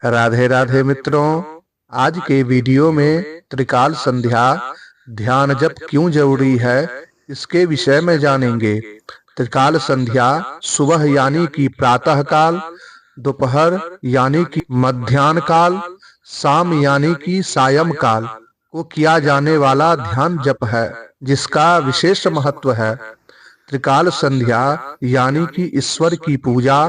राधे राधे मित्रों, आज के वीडियो में त्रिकाल संध्या ध्यान जप क्यों जरूरी है, इसके विषय में जानेंगे। त्रिकाल संध्या सुबह यानी कि प्रातः काल, दोपहर यानी कि मध्याह्न काल, शाम यानी कि सायं काल को किया जाने वाला ध्यान जप है, जिसका विशेष महत्व है। त्रिकाल संध्या यानी कि ईश्वर की पूजा,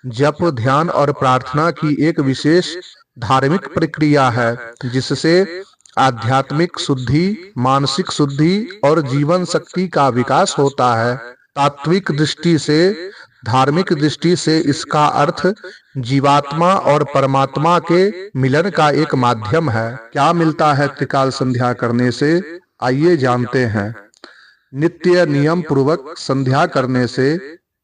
जप, ध्यान और प्रार्थना की एक विशेष धार्मिक प्रक्रिया है, जिससे आध्यात्मिक शुद्धि, मानसिक शुद्धि और जीवन शक्ति का विकास होता है। तात्विक दृष्टि से, धार्मिक दृष्टि से इसका अर्थ जीवात्मा और परमात्मा के मिलन का एक माध्यम है। क्या मिलता है त्रिकाल संध्या करने से, आइए जानते हैं। नित्य नियम पूर्वक संध्या करने से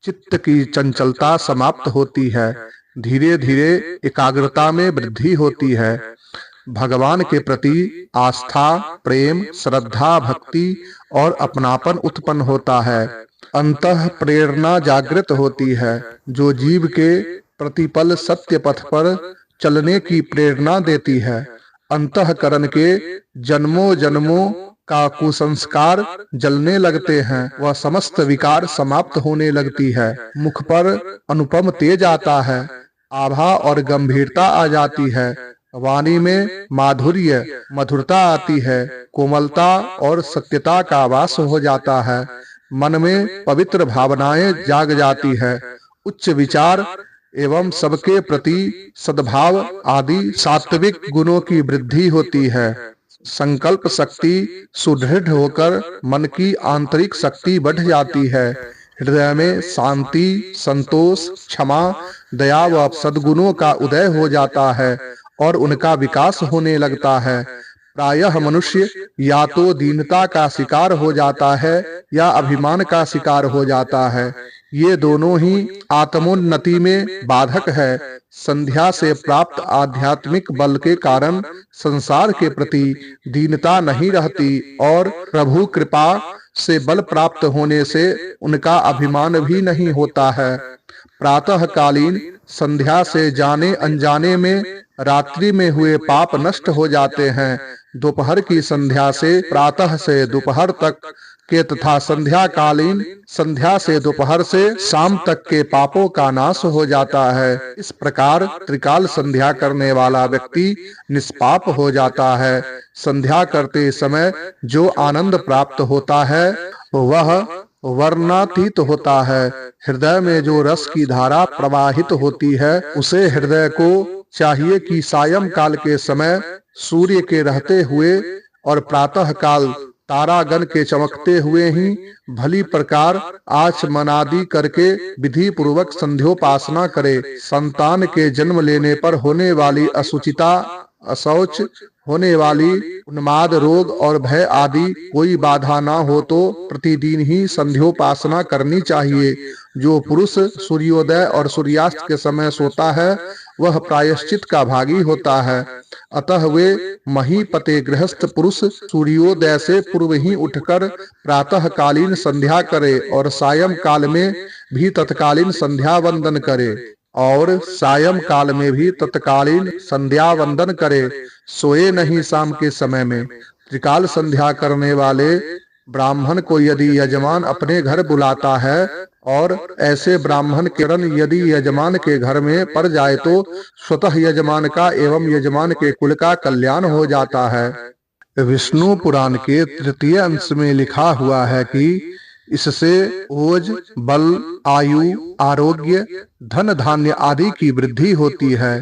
चित्त की चंचलता समाप्त होती है, धीरे धीरे एकाग्रता में वृद्धि होती है, भगवान के प्रति आस्था, प्रेम, श्रद्धा, भक्ति और अपनापन उत्पन्न होता है, अंतः प्रेरणा जागृत होती है, जो जीव के प्रतिपल सत्य पथ पर चलने की प्रेरणा देती है। अंतःकरण के जन्मों जन्मों का कुसंस्कार जलने लगते हैं, वह समस्त विकार समाप्त होने लगती है, मुख पर अनुपम तेज आता है, आभा और गंभीरता आ जाती है, वाणी में माधुर्य, मधुरता आती है, कोमलता और सत्यता का वास हो जाता है, मन में पवित्र भावनाएं जाग जाती है, उच्च विचार एवं सबके प्रति सद्भाव आदि सात्विक गुणों की वृद्धि होती है। संकल्प शक्ति सुदृढ़ होकर मन की आंतरिक शक्ति बढ़ जाती है, हृदय में शांति, संतोष, क्षमा, दया व सद्गुणों का उदय हो जाता है और उनका विकास होने लगता है। प्रायः मनुष्य या तो दीनता का शिकार हो जाता है या अभिमान का शिकार हो जाता है। ये दोनों ही आत्मोन्नति में बाधक है। संध्या से प्राप्त आध्यात्मिक बल के कारण संसार के प्रति दीनता नहीं रहती और प्रभु कृपा से बल प्राप्त होने से उनका अभिमान भी नहीं होता है। प्रातःकालीन संध्या से जाने अनजाने में रात्रि में हुए पाप नष्ट हो जाते हैं। दोपहर की संध्या से प्रातः से दोपहर तक के तथा संध्याकालीन संध्या से दोपहर से शाम तक के पापों का नाश हो जाता है। इस प्रकार त्रिकाल संध्या करने वाला व्यक्ति निष्पाप हो जाता है। संध्या करते समय जो आनंद प्राप्त होता है वह वर्णनातीत होता है। हृदय में जो रस की धारा प्रवाहित होती है उसे हृदय को चाहिए कि सायं काल के समय सूर्य के रहते हुए और प्रातः काल तारागण के चमकते हुए ही भली प्रकार आचमनादि करके विधि पूर्वक संध्योपासना करे। संतान के जन्म लेने पर होने वाली असुचिता, अशौच होने वाली उन्माद, रोग और भय आदि कोई बाधा ना हो तो प्रतिदिन ही संध्योपासना करनी चाहिए। जो पुरुष सूर्योदय और सूर्यास्त के समय सोता है वह प्रायश्चित का भागी होता है। अतः वे महीपते गृहस्थ पुरुष सूर्योदय से पूर्व ही उठकर प्रातःकालीन संध्या करे और सायं काल में भी तत्कालीन संध्या वंदन करे सोए नहीं शाम के समय में। त्रिकाल संध्या करने वाले ब्राह्मण को यदि यजमान अपने घर बुलाता है और ऐसे ब्राह्मण किरण यदि यजमान के घर में पड़ जाए तो स्वतः यजमान का एवं यजमान के कुल का कल्याण हो जाता है। विष्णु पुराण के तृतीय अंश में लिखा हुआ है कि इससे ओज, बल, आयु, आरोग्य, धन धान्य आदि की वृद्धि होती है।